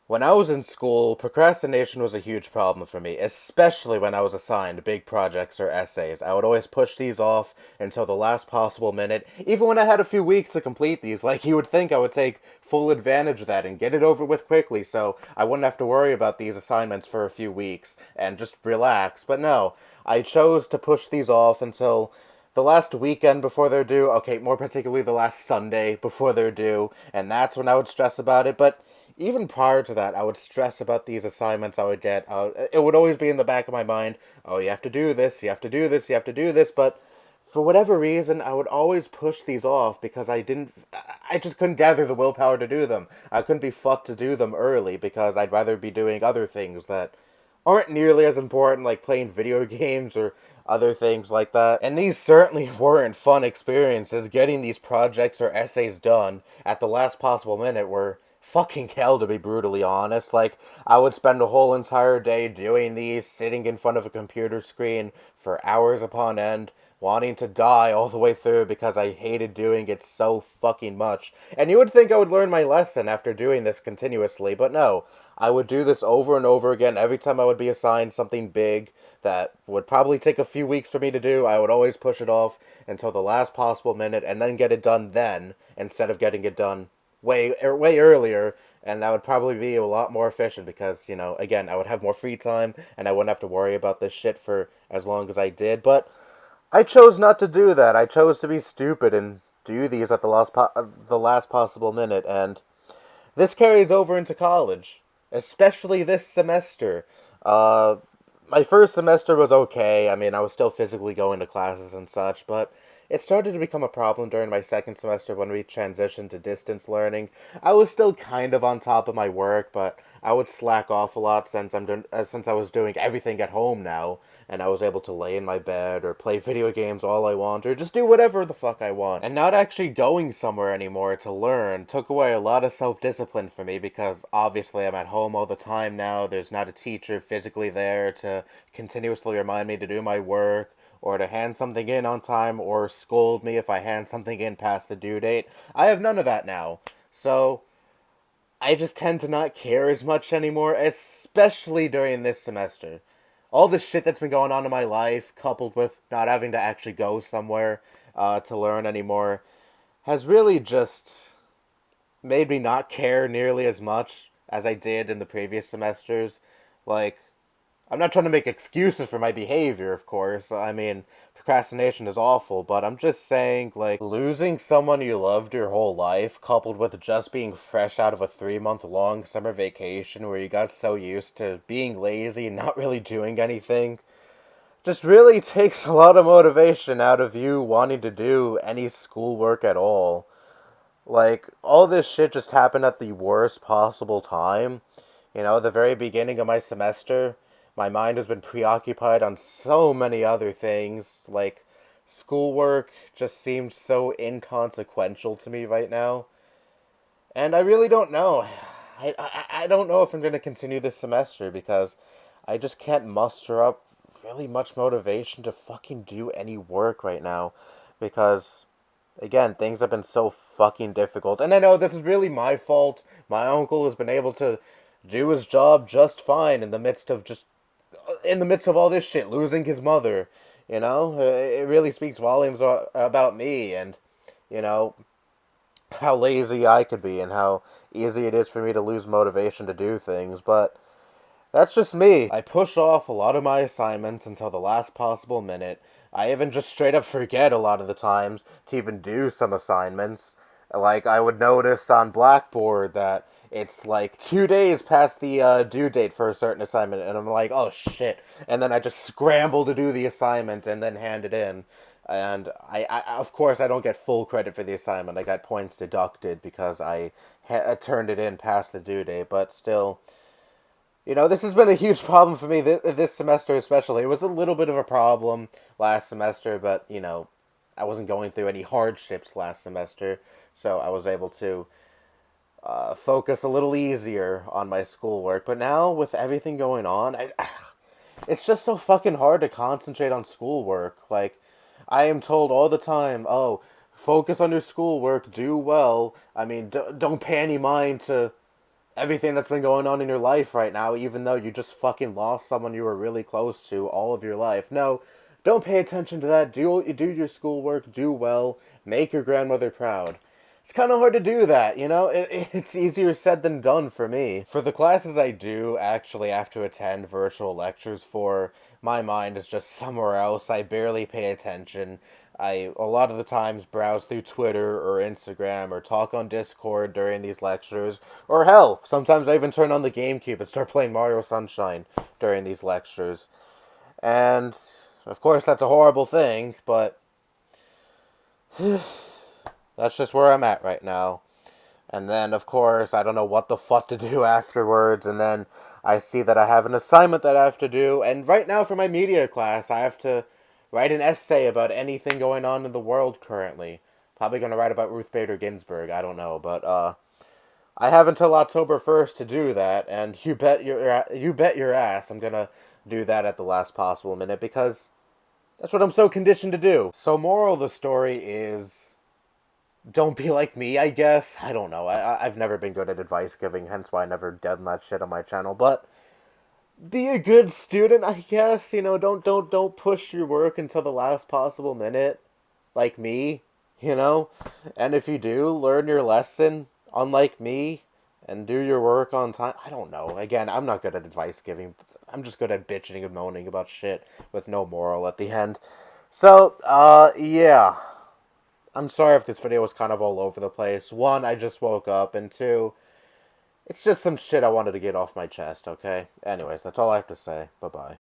When I was in school, procrastination was a huge problem for me, especially when I was assigned big projects or essays. I would always push these off until the last possible minute, even when I had a few weeks to complete these. Like, you would think I would take full advantage of that and get it over with quickly so I wouldn't have to worry about these assignments for a few weeks and just relax. But no, I chose to push these off until the last weekend before they're due, okay, more particularly the last Sunday before they're due, and that's when I would stress about it. But even prior to that, I would stress about these assignments I would get. It would always be in the back of my mind, oh, you have to do this, you have to do this, you have to do this, but for whatever reason, I would always push these off because I just couldn't gather the willpower to do them. I couldn't be fucked to do them early because I'd rather be doing other things that aren't nearly as important, like playing video games or other things like that. And these certainly weren't fun experiences. Getting these projects or essays done at the last possible minute were fucking hell, to be brutally honest. Like, I would spend a whole entire day doing these, sitting in front of a computer screen for hours upon end, wanting to die all the way through because I hated doing it so fucking much. And you would think I would learn my lesson after doing this continuously, but no. I would do this over and over again every time I would be assigned something big that would probably take a few weeks for me to do. I would always push it off until the last possible minute and then get it done then instead of getting it done way earlier, and that would probably be a lot more efficient because, again, I would have more free time and I wouldn't have to worry about this shit for as long as I did. But I chose not to do that. I chose to be stupid and do these at the last possible minute, and this carries over into college, especially this semester. Uh, my first semester was okay. I mean, I was still physically going to classes and such, but it started to become a problem during my second semester when we transitioned to distance learning. I was still kind of on top of my work, but I would slack off a lot since I was doing everything at home now, and I was able to lay in my bed or play video games all I want or just do whatever the fuck I want. And not actually going somewhere anymore to learn took away a lot of self-discipline for me because obviously I'm at home all the time now. There's not a teacher physically there to continuously remind me to do my work or to hand something in on time or scold me if I hand something in past the due date. I have none of that now. So I just tend to not care as much anymore, especially during this semester. All the shit that's been going on in my life, coupled with not having to actually go somewhere to learn anymore, has really just made me not care nearly as much as I did in the previous semesters. Like, I'm not trying to make excuses for my behavior, of course. I mean, procrastination is awful, but I'm just saying, like, losing someone you loved your whole life, coupled with just being fresh out of a 3 month long summer vacation where you got so used to being lazy and not really doing anything, just really takes a lot of motivation out of you wanting to do any schoolwork at all. Like, all this shit just happened at the worst possible time. The very beginning of my semester, my mind has been preoccupied on so many other things. Like, schoolwork just seems so inconsequential to me right now. And I really don't know. I don't know if I'm going to continue this semester because I just can't muster up really much motivation to fucking do any work right now. Because again, things have been so fucking difficult. And I know this is really my fault. My uncle has been able to do his job just fine in the midst of all this shit, losing his mother. It really speaks volumes about me and, you know, how lazy I could be and how easy it is for me to lose motivation to do things. But that's just me. I push off a lot of my assignments until the last possible minute. I even just straight up forget a lot of the times to even do some assignments. Like, I would notice on Blackboard that it's like 2 days past the due date for a certain assignment, and I'm like, oh shit. And then I just scramble to do the assignment and then hand it in. And of course, I don't get full credit for the assignment. I got points deducted because I turned it in past the due date, but still. This has been a huge problem for me this semester especially. It was a little bit of a problem last semester, but, I wasn't going through any hardships last semester, so I was able to focus a little easier on my schoolwork. But now, with everything going on, it's just so fucking hard to concentrate on schoolwork. Like, I am told all the time, oh, focus on your schoolwork, do well. I mean, don't pay any mind to everything that's been going on in your life right now, even though you just fucking lost someone you were really close to all of your life. No, don't pay attention to that. Do your schoolwork, do well, make your grandmother proud. It's kind of hard to do that, you know? It's easier said than done for me. For the classes I do actually have to attend virtual lectures for, my mind is just somewhere else. I barely pay attention. I, a lot of the times, browse through Twitter or Instagram or talk on Discord during these lectures. Or hell, sometimes I even turn on the GameCube and start playing Mario Sunshine during these lectures. And, of course, that's a horrible thing, but that's just where I'm at right now. And then, of course, I don't know what the fuck to do afterwards. And then I see that I have an assignment that I have to do. And right now, for my media class, I have to write an essay about anything going on in the world currently. Probably going to write about Ruth Bader Ginsburg. I don't know. But I have until October 1st to do that. And you bet your ass I'm going to do that at the last possible minute because that's what I'm so conditioned to do. So, moral of the story is don't be like me, I guess. I don't know. I've never been good at advice giving, hence why I never done that shit on my channel. But be a good student, I guess. You know, don't push your work until the last possible minute, like me. You know, and if you do, learn your lesson, unlike me, and do your work on time. I don't know. Again, I'm not good at advice giving. I'm just good at bitching and moaning about shit with no moral at the end. So, yeah. I'm sorry if this video was kind of all over the place. One, I just woke up, and two, it's just some shit I wanted to get off my chest, okay? Anyways, that's all I have to say. Bye-bye.